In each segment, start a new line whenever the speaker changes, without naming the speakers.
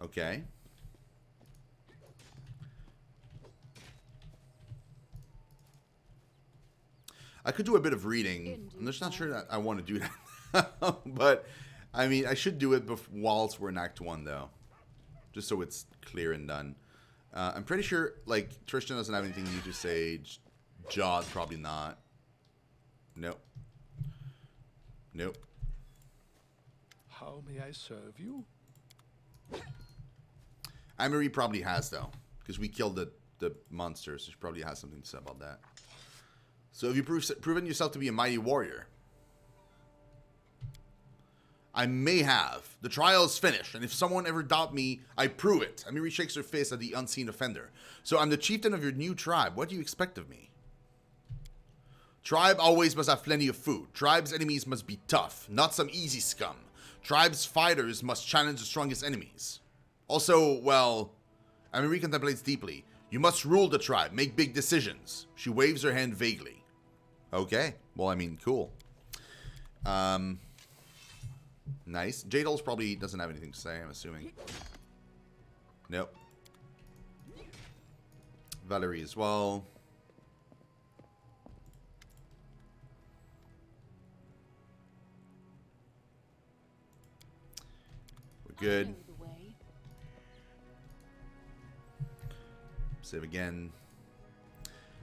Okay. I could do a bit of reading. I'm just not sure that I want to do that. But, I mean, I should do it whilst we're in Act 1, though. Just so it's clear and done. I'm pretty sure, like, Tristan doesn't have anything new to say. Jod, probably not. Nope. Nope.
How may I serve you?
Amory probably has, though. Because we killed the monster, so she probably has something to say about that. So have you proven yourself to be a mighty warrior? I may have. The trial is finished, and if someone ever doubt me, I prove it. Amiri shakes her fist at the unseen offender. So I'm the chieftain of your new tribe. What do you expect of me? Tribe always must have plenty of food. Tribe's enemies must be tough, not some easy scum. Tribe's fighters must challenge the strongest enemies. Also, well, Amiri contemplates deeply. You must rule the tribe, make big decisions. She waves her hand vaguely. Okay. Well, I mean, cool. Nice. Jadol's probably doesn't have anything to say, I'm assuming. Nope. Valerie as well. We're good. Save again.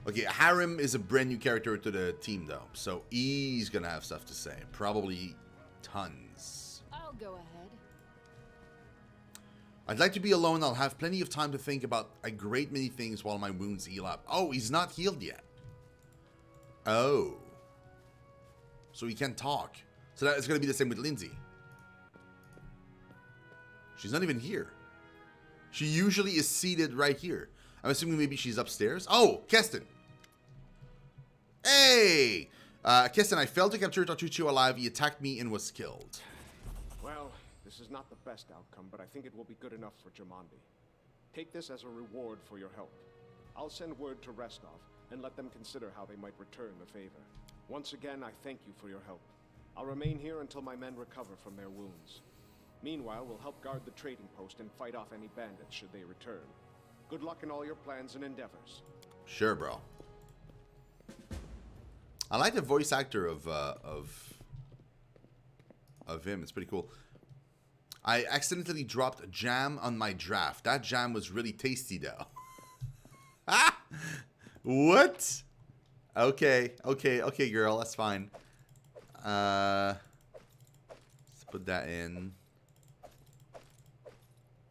Okay, Harem is a brand new character to the team, though. So he's gonna have stuff to say. Probably tons.
I'll go ahead.
I'd like to be alone. I'll have plenty of time to think about a great many things while my wounds heal up. Oh, he's not healed yet. Oh. So he can't talk. So that's gonna be the same with Lindsay. She's not even here. She usually is seated right here. I'm assuming maybe she's upstairs. Oh, Keston. Hey! Keston, I failed to capture Tachuchi alive. He attacked me and was killed.
Well, this is not the best outcome, but I think it will be good enough for Jamandi. Take this as a reward for your help. I'll send word to Restov and let them consider how they might return the favor. Once again, I thank you for your help. I'll remain here until my men recover from their wounds. Meanwhile, we'll help guard the trading post and fight off any bandits should they return. Good luck in all your plans and endeavors.
Sure, bro. I like the voice actor of him. It's pretty cool. I accidentally dropped jam on my draft. That jam was really tasty, though. Ah! What? Okay, girl. That's fine. Let's put that in.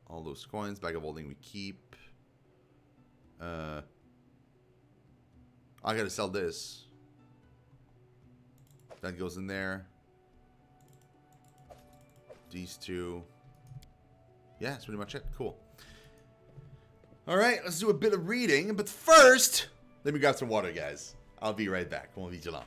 All those coins, bag of holding we keep. I gotta sell this. That goes in there. These two. Yeah, that's pretty much it. Cool. Alright, let's do a bit of reading. But first, let me grab some water, guys. I'll be right back. Won't be too long.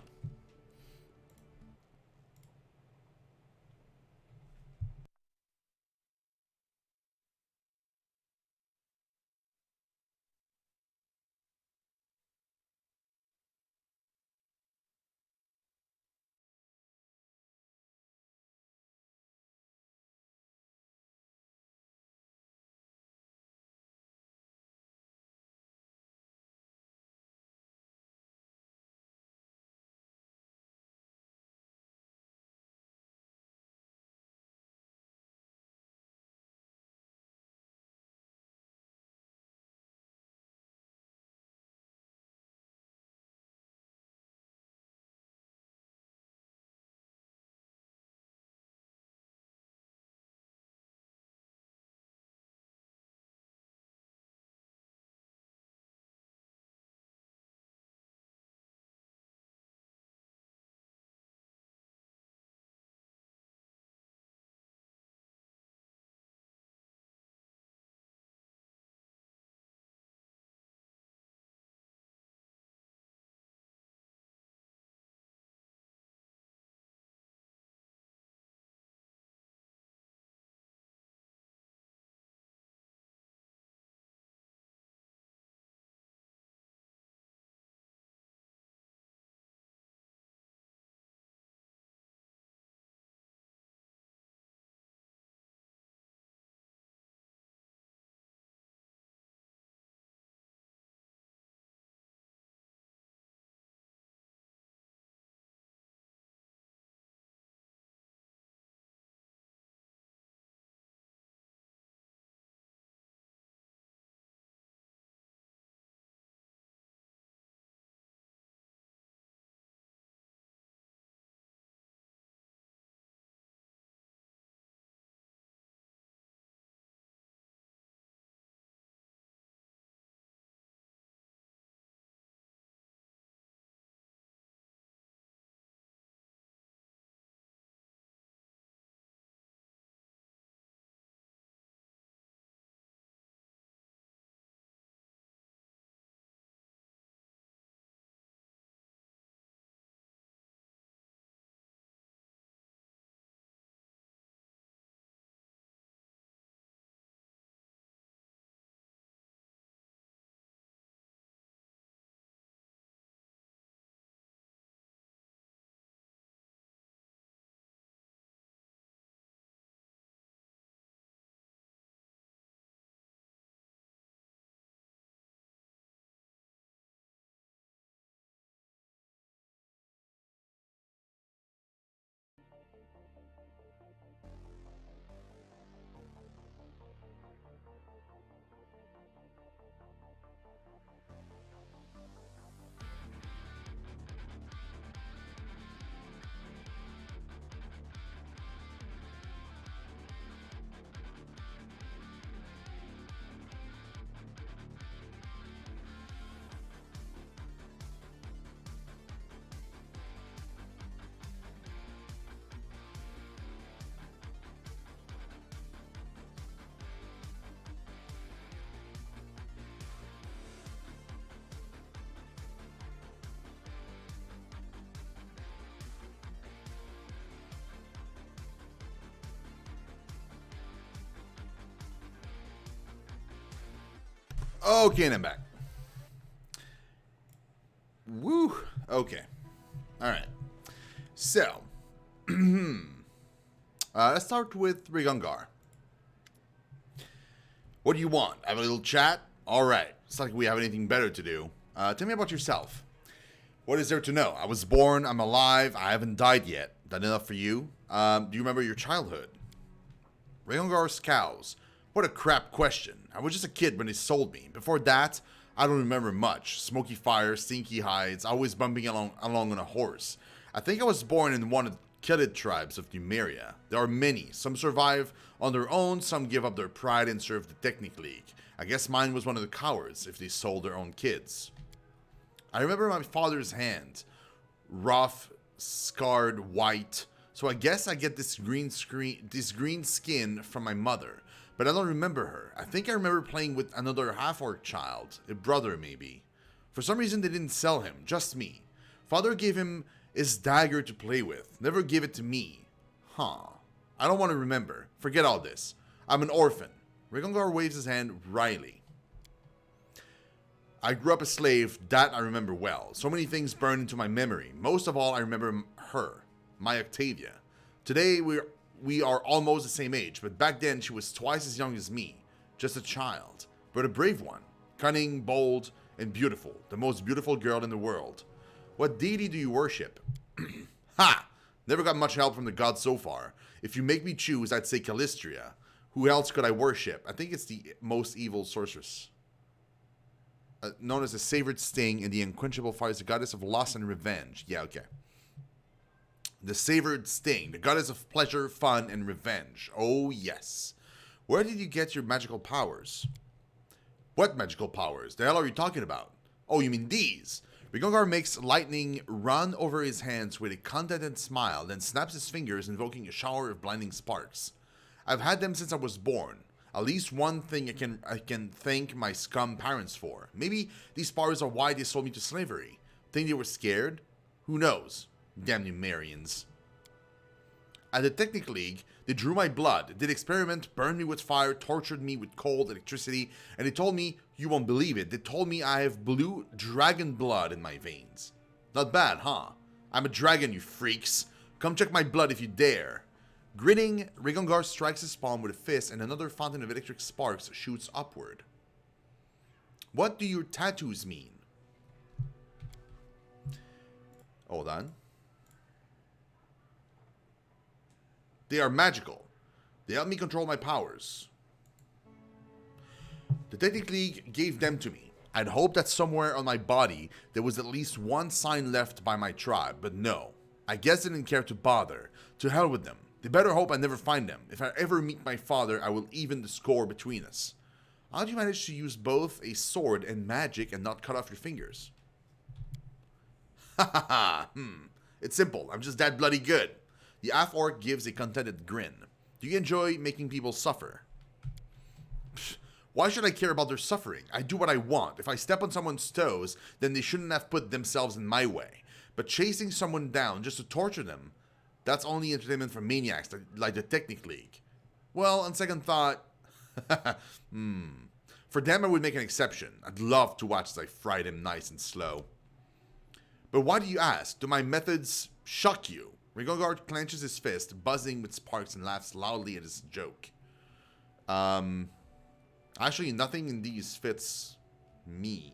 Okay, and I'm back. Woo. Okay. All right. So, let's start with Rigungar. What do you want? Have a little chat? All right. It's like we have anything better to do. Tell me about yourself. What is there to know? I was born. I'm alive. I haven't died yet. That enough for you? Do you remember your childhood? Rigungar scowls. What a crap question. I was just a kid when they sold me. Before that, I don't remember much. Smoky fire, stinky hides, always bumping along on a horse. I think I was born in one of the Kelid tribes of Numeria. There are many. Some survive on their own, some give up their pride and serve the Technic League. I guess mine was one of the cowards if they sold their own kids. I remember my father's hand. Rough, scarred, white. So I guess I get this green skin from my mother. But I don't remember her. I think I remember playing with another half-orc child. A brother, maybe. For some reason, they didn't sell him. Just me. Father gave him his dagger to play with. Never gave it to me. Huh. I don't want to remember. Forget all this. I'm an orphan. Rigungar waves his hand wryly. I grew up a slave. That I remember well. So many things burned into my memory. Most of all, I remember her. My Octavia. Today, we are almost the same age, but back then she was twice as young as me. Just a child, but a brave one. Cunning, bold, and beautiful. The most beautiful girl in the world. What deity do you worship? Ha! Never got much help from the gods so far. If you make me choose, I'd say Calistria. Who else could I worship? I think it's the most evil sorceress. Known as the Savored Sting and the Unquenchable Fire, is the goddess of loss and revenge. Yeah, okay. The Savored Sting, the goddess of pleasure, fun, and revenge. Oh, yes. Where did you get your magical powers? What magical powers? The hell are you talking about? Oh, you mean these? Rigungar makes lightning run over his hands with a contented smile, then snaps his fingers, invoking a shower of blinding sparks. I've had them since I was born. At least one thing I can thank my scum parents for. Maybe these powers are why they sold me to slavery. Think they were scared? Who knows? Damn Numerians. At the Technic League, they drew my blood, did experiment, burned me with fire, tortured me with cold electricity, and they told me, you won't believe it, they told me I have blue dragon blood in my veins. Not bad, huh? I'm a dragon, you freaks. Come check my blood if you dare. Grinning, Rigungar strikes his palm with a fist and another fountain of electric sparks shoots upward. What do your tattoos mean? Hold on. They are magical. They help me control my powers. The Technic League gave them to me. I'd hoped that somewhere on my body there was at least one sign left by my tribe, but no. I guess they didn't care to bother. To hell with them. They better hope I never find them. If I ever meet my father, I will even the score between us. How'd you manage to use both a sword and magic and not cut off your fingers? Ha ha ha. It's simple. I'm just that bloody good. The half-orc gives a contented grin. Do you enjoy making people suffer? Psh, why should I care about their suffering? I do what I want. If I step on someone's toes, then they shouldn't have put themselves in my way. But chasing someone down just to torture them, that's only entertainment for maniacs like the Technic League. Well, on second thought, for them I would make an exception. I'd love to watch as I fry them nice and slow. But why do you ask? Do my methods shock you? Rigungar clenches his fist, buzzing with sparks, and laughs loudly at his joke. Actually, nothing in these fits me.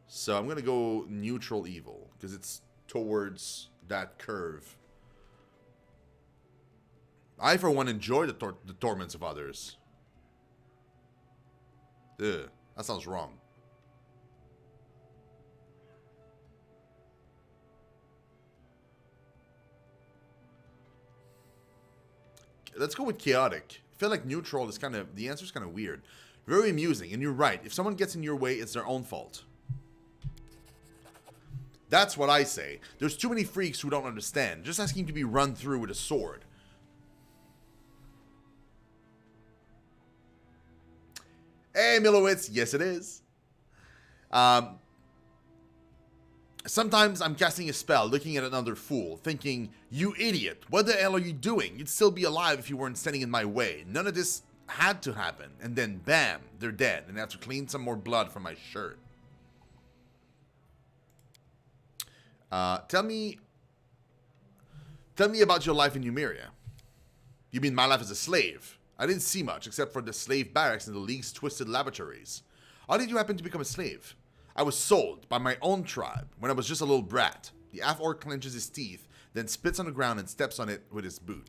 So I'm going to go neutral evil, because it's towards that curve. I, for one, enjoy the torments of others. Ugh, that sounds wrong. Let's go with chaotic. I feel like neutral is the answer's kind of weird. Very amusing, and you're right. If someone gets in your way, it's their own fault. That's what I say. There's too many freaks who don't understand. Just asking to be run through with a sword. Hey, Milowitz. Yes, it is. Sometimes I'm casting a spell, looking at another fool, thinking, you idiot, what the hell are you doing? You'd still be alive if you weren't standing in my way. None of this had to happen, and then bam, they're dead, and I have to clean some more blood from my shirt. Tell me about your life in Numeria. You mean my life as a slave? I didn't see much, except for the slave barracks and the League's twisted laboratories. How did you happen to become a slave? I was sold by my own tribe when I was just a little brat. The half-orc clenches his teeth, then spits on the ground and steps on it with his boot.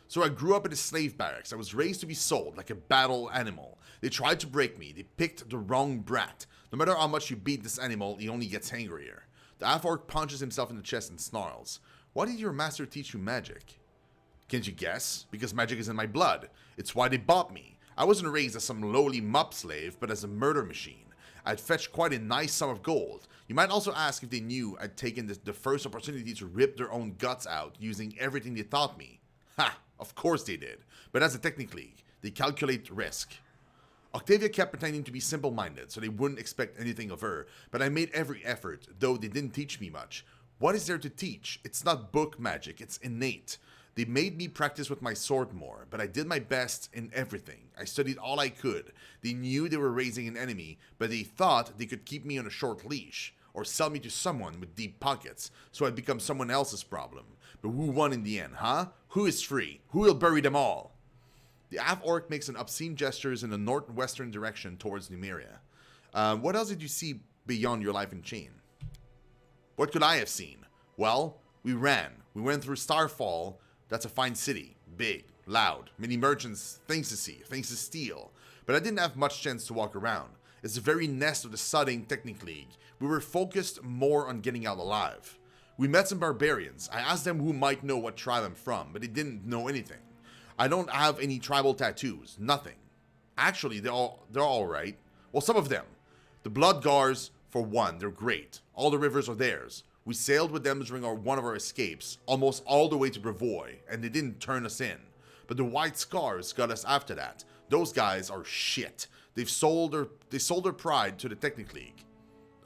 So I grew up in a slave barracks. I was raised to be sold like a battle animal. They tried to break me. They picked the wrong brat. No matter how much you beat this animal, he only gets angrier. The half-orc punches himself in the chest and snarls. Why did your master teach you magic? Can't you guess? Because magic is in my blood. It's why they bought me. I wasn't raised as some lowly mup slave, but as a murder machine. I'd fetched quite a nice sum of gold. You might also ask if they knew I'd taken the first opportunity to rip their own guts out using everything they taught me. Ha! Of course they did. But as a technically, they calculate risk. Octavia kept pretending to be simple-minded, so they wouldn't expect anything of her, but I made every effort, though they didn't teach me much. What is there to teach? It's not book magic, it's innate. They made me practice with my sword more, but I did my best in everything. I studied all I could. They knew they were raising an enemy, but they thought they could keep me on a short leash, or sell me to someone with deep pockets, so I'd become someone else's problem. But who won in the end, huh? Who is free? Who will bury them all? The half-orc makes an obscene gestures in the northwestern direction towards Numeria. What else did you see beyond your life in chain? What could I have seen? Well, we ran. We went through Starfall. That's a fine city. Big, loud, many merchants, things to see, things to steal. But I didn't have much chance to walk around. It's the very nest of the Sudding Technic League. We were focused more on getting out alive. We met some barbarians. I asked them who might know what tribe I'm from, but they didn't know anything. I don't have any tribal tattoos. Nothing. Actually, they're all right. Well, some of them. The Bloodgars, for one, they're great. All the rivers are theirs. We sailed with them during one of our escapes, almost all the way to Brevoy, and they didn't turn us in. But the White Scars got us after that. Those guys are shit. They sold their pride to the Technic League.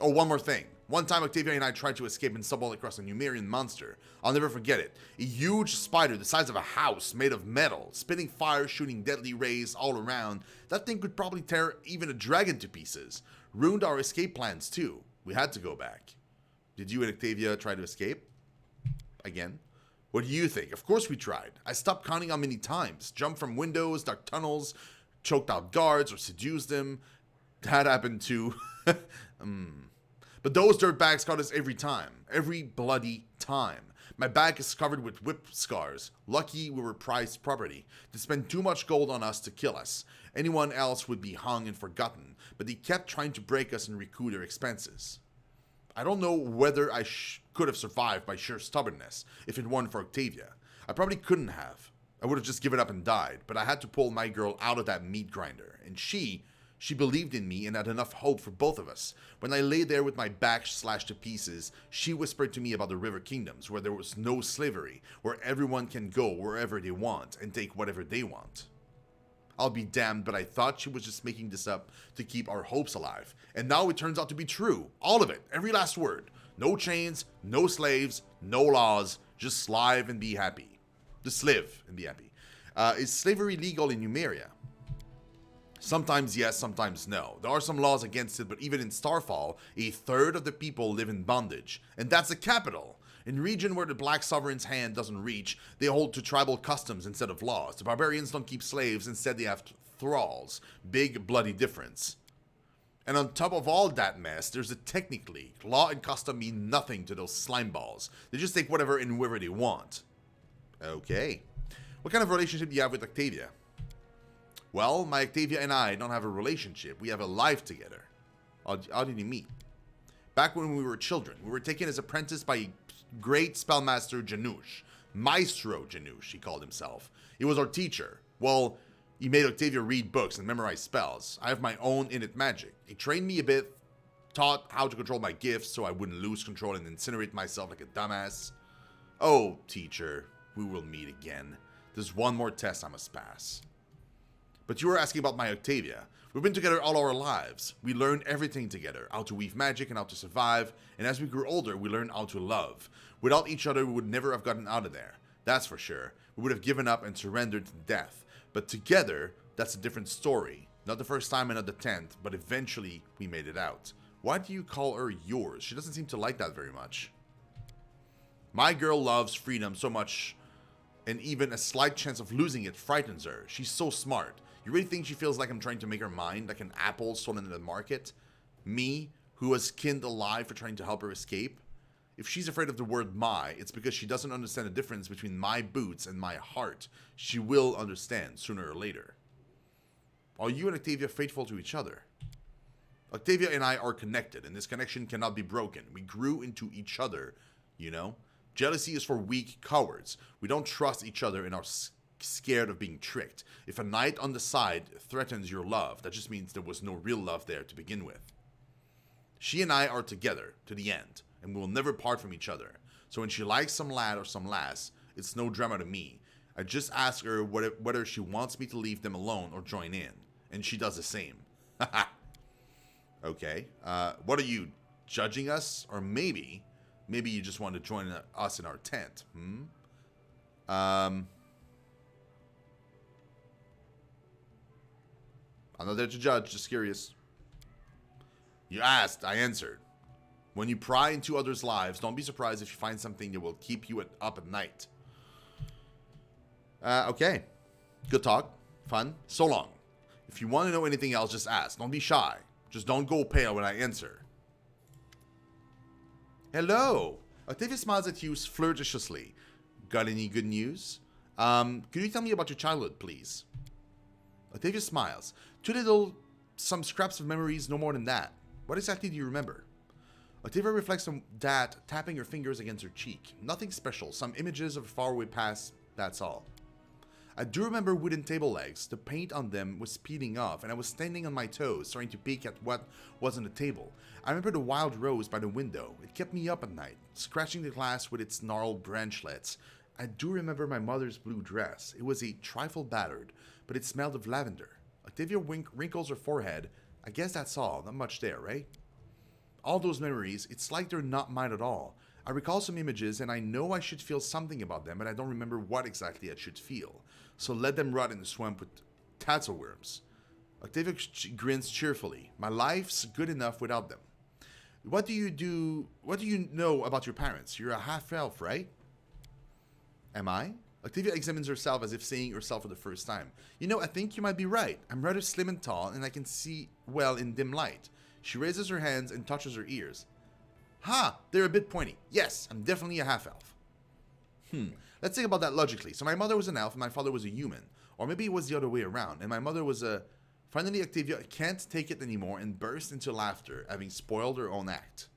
Oh, one more thing. One time Octavia and I tried to escape and stumbled across a Numerian monster. I'll never forget it. A huge spider the size of a house made of metal, spitting fire, shooting deadly rays all around. That thing could probably tear even a dragon to pieces. Ruined our escape plans too. We had to go back. Did you and Octavia try to escape? Again? What do you think? Of course we tried. I stopped counting how many times. Jumped from windows, dark tunnels, choked out guards, or seduced them. That happened too. But those dirtbags caught us every time. Every bloody time. My back is covered with whip scars. Lucky we were prized property. They spent too much gold on us to kill us. Anyone else would be hung and forgotten, but they kept trying to break us and recoup their expenses. I don't know whether I could have survived by sheer stubbornness if it weren't for Octavia. I probably couldn't have. I would have just given up and died, but I had to pull my girl out of that meat grinder, and she believed in me and had enough hope for both of us. When I lay there with my back slashed to pieces, she whispered to me about the River Kingdoms, where there was no slavery, where everyone can go wherever they want and take whatever they want. I'll be damned, but I thought she was just making this up to keep our hopes alive. And now it turns out to be true. All of it. Every last word. No chains, no slaves, no laws. Just slive and be happy. Just live and be happy. Is slavery legal in Numeria? Sometimes yes, sometimes no. There are some laws against it, but even in Starfall, a third of the people live in bondage. And that's the capital. In region where the Black Sovereign's hand doesn't reach, they hold to tribal customs instead of laws. The barbarians don't keep slaves, instead they have thralls. Big, bloody difference. And on top of all that mess, there's a Technic League. Law and custom mean nothing to those slime balls. They just take whatever and wherever they want. Okay. What kind of relationship do you have with Octavia? Well, my Octavia and I don't have a relationship. We have a life together. How did you meet? Back when we were children, we were taken as apprentice by a great spellmaster Janusz. Maestro Janusz, he called himself. He was our teacher. Well, he made Octavia read books and memorize spells. I have my own innate magic. He trained me a bit, taught how to control my gifts so I wouldn't lose control and incinerate myself like a dumbass. Oh, teacher, we will meet again. There's one more test I must pass. But you were asking about my Octavia. We've been together all our lives. We learned everything together, how to weave magic and how to survive, and as we grew older, we learned how to love. Without each other, we would never have gotten out of there. That's for sure. We would have given up and surrendered to death. But together, That's a different story. Not the first time and not the 10th, but eventually we made it out. Why do you call her yours? She doesn't seem to like that very much. My girl loves freedom so much, and even a slight chance of losing it frightens her. She's so smart. You really think she feels like I'm trying to make her mine, like an apple stolen in the market? Me, who was skinned alive for trying to help her escape? If she's afraid of the word my, it's because she doesn't understand the difference between my boots and my heart. She will understand sooner or later. Are you and Octavia faithful to each other? Octavia and I are connected, and this connection cannot be broken. We grew into each other, you know? Jealousy is for weak cowards. We don't trust each other and are scared of being tricked. If a knight on the side threatens your love, that just means there was no real love there to begin with. She and I are together to the end, and we will never part from each other. So when she likes some lad or some lass, it's no drama to me. I just ask her whether she wants me to leave them alone or join in, and she does the same. Okay, what are you, judging us? Or maybe you just want to join us in our tent, I'm not there to judge, just curious. You asked, I answered. When you pry into others' lives, don't be surprised if you find something that will keep you up at night. Okay. Good talk. Fun. So long. If you want to know anything else, just ask. Don't be shy. Just don't go pale when I answer. Hello. Octavia smiles at you flirtatiously. Got any good news? Could you tell me about your childhood, please? Octavia smiles. Some scraps of memories, no more than that. What exactly do you remember? Octavia reflects on that, tapping her fingers against her cheek. Nothing special, some images of a faraway past, that's all. I do remember wooden table legs. The paint on them was peeling off, and I was standing on my toes, trying to peek at what was on the table. I remember the wild rose by the window. It kept me up at night, scratching the glass with its gnarled branchlets. I do remember my mother's blue dress. It was a trifle battered, but it smelled of lavender. Octavia wrinkles her forehead. I guess that's all. Not much there, right? All those memories, it's like they're not mine at all. I recall some images, and I know I should feel something about them, but I don't remember what exactly I should feel. So let them rot in the swamp with tattleworms. Octavia grins cheerfully. My life's good enough without them. What do you know about your parents? You're a half-elf, right? Am I? Octavia examines herself as if seeing herself for the first time. You know, I think you might be right. I'm rather slim and tall, and I can see well in dim light. She raises her hands and touches her ears. Ha! They're a bit pointy. Yes, I'm definitely a half-elf. Let's think about that logically. So my mother was an elf and my father was a human. Or maybe it was the other way around, and my mother was a... Finally, Octavia can't take it anymore and burst into laughter, having spoiled her own act.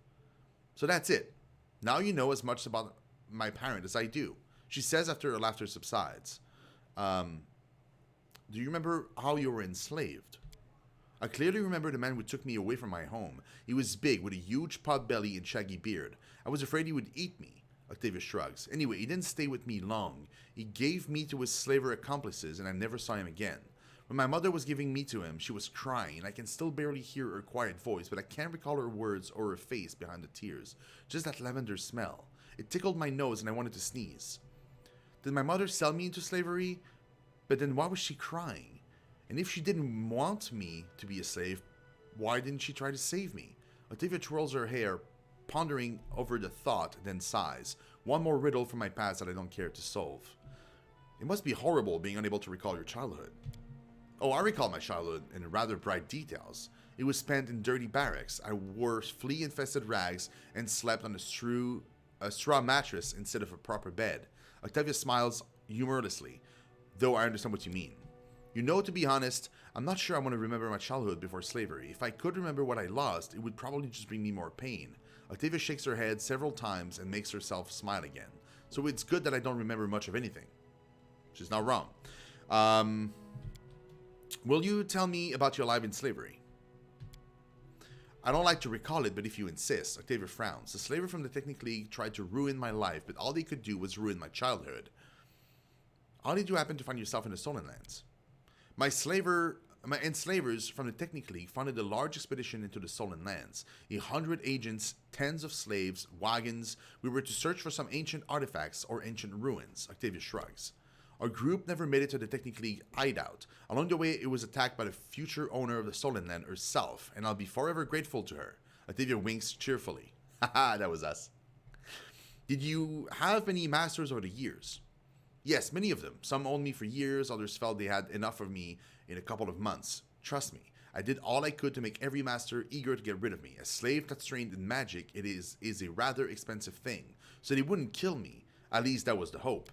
So that's it. Now you know as much about my parent as I do. She says after her laughter subsides. Do you remember how you were enslaved? I clearly remember the man who took me away from my home. He was big, with a huge pot belly and shaggy beard. I was afraid he would eat me. Octavia shrugs. Anyway, he didn't stay with me long. He gave me to his slaver accomplices, and I never saw him again. When my mother was giving me to him, she was crying, and I can still barely hear her quiet voice, but I can't recall her words or her face behind the tears. Just that lavender smell. It tickled my nose, and I wanted to sneeze. Did my mother sell me into slavery? But then why was she crying? And if she didn't want me to be a slave, why didn't she try to save me? Octavia twirls her hair, pondering over the thought, then sighs. One more riddle from my past that I don't care to solve. It must be horrible being unable to recall your childhood. Oh, I recall my childhood in rather bright details. It was spent in dirty barracks. I wore flea-infested rags and slept on a straw mattress instead of a proper bed. Octavia smiles humorously, though I understand what you mean. You know, to be honest, I'm not sure I want to remember my childhood before slavery. If I could remember what I lost, it would probably just bring me more pain. Octavia shakes her head several times and makes herself smile again. So it's good that I don't remember much of anything. She's not wrong. Will you tell me about your life in slavery? I don't like to recall it, but if you insist. Octavia frowns. The slaver from the Technic League tried to ruin my life, but all they could do was ruin my childhood. How did you happen to find yourself in the Stolen Lands? My enslavers from the Technic League funded a large expedition into the Stolen Lands. 100 agents, tens of slaves, wagons. We were to search for some ancient artifacts or ancient ruins. Octavia shrugs. Our group never made it to the Technic League hideout. Along the way, it was attacked by the future owner of the Stolen Land herself, and I'll be forever grateful to her. Octavia winks cheerfully. Haha, that was us. Did you have any masters over the years? Yes, many of them. Some owned me for years, others felt they had enough of me in a couple of months. Trust me, I did all I could to make every master eager to get rid of me. A slave that's trained in magic, it is a rather expensive thing, so they wouldn't kill me. At least that was the hope.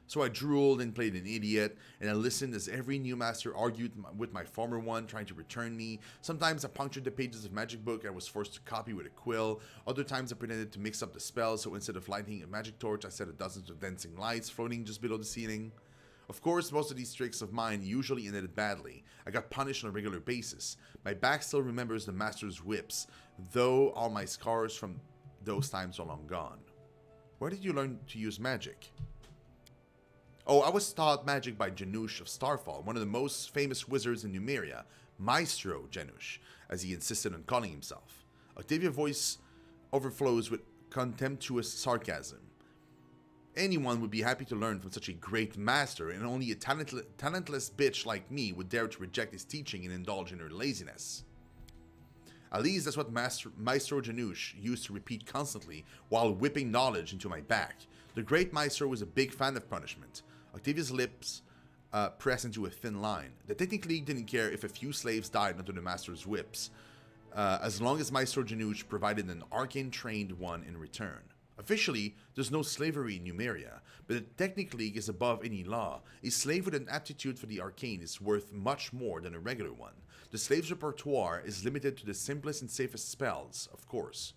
So I drooled and played an idiot, and I listened as every new master argued with my former one, trying to return me. Sometimes I punctured the pages of magic book I was forced to copy with a quill. Other times I pretended to mix up the spells, so instead of lighting a magic torch, I set a dozen of dancing lights floating just below the ceiling. Of course, most of these tricks of mine usually ended badly. I got punished on a regular basis. My back still remembers the master's whips, though all my scars from those times are long gone. Where did you learn to use magic? Oh, I was taught magic by Janusz of Starfall, one of the most famous wizards in Numeria, Maestro Janusz, as he insisted on calling himself. Octavia's voice overflows with contemptuous sarcasm. Anyone would be happy to learn from such a great master, and only a talentless bitch like me would dare to reject his teaching and indulge in her laziness. At least that's what Maestro Janusz used to repeat constantly while whipping knowledge into my back. The great Maestro was a big fan of punishment. Octavia's lips pressed into a thin line. The Technic League didn't care if a few slaves died under the Master's whips, as long as Maestro Janusz provided an arcane-trained one in return. Officially, there's no slavery in Numeria, but the Technic League is above any law. A slave with an aptitude for the arcane is worth much more than a regular one. The slave's repertoire is limited to the simplest and safest spells, of course.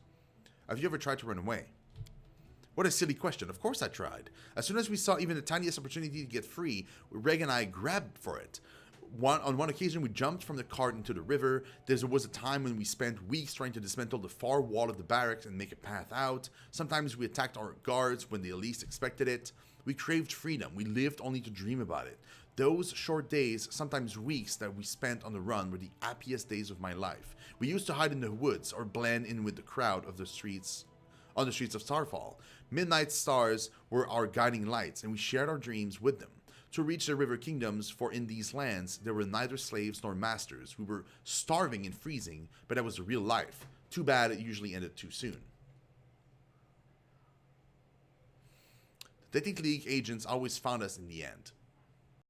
Have you ever tried to run away? What a silly question. Of course I tried. As soon as we saw even the tiniest opportunity to get free, Reg and I grabbed for it. On one occasion, we jumped from the cart into the river. There was a time when we spent weeks trying to dismantle the far wall of the barracks and make a path out. Sometimes we attacked our guards when they least expected it. We craved freedom. We lived only to dream about it. Those short days, sometimes weeks, that we spent on the run were the happiest days of my life. We used to hide in the woods or blend in with the crowd of the streets. On the streets of Starfall, midnight stars were our guiding lights, and we shared our dreams with them. To reach the river kingdoms, for in these lands there were neither slaves nor masters. We were starving and freezing, but that was the real life. Too bad it usually ended too soon. The Technic League agents always found us in the end.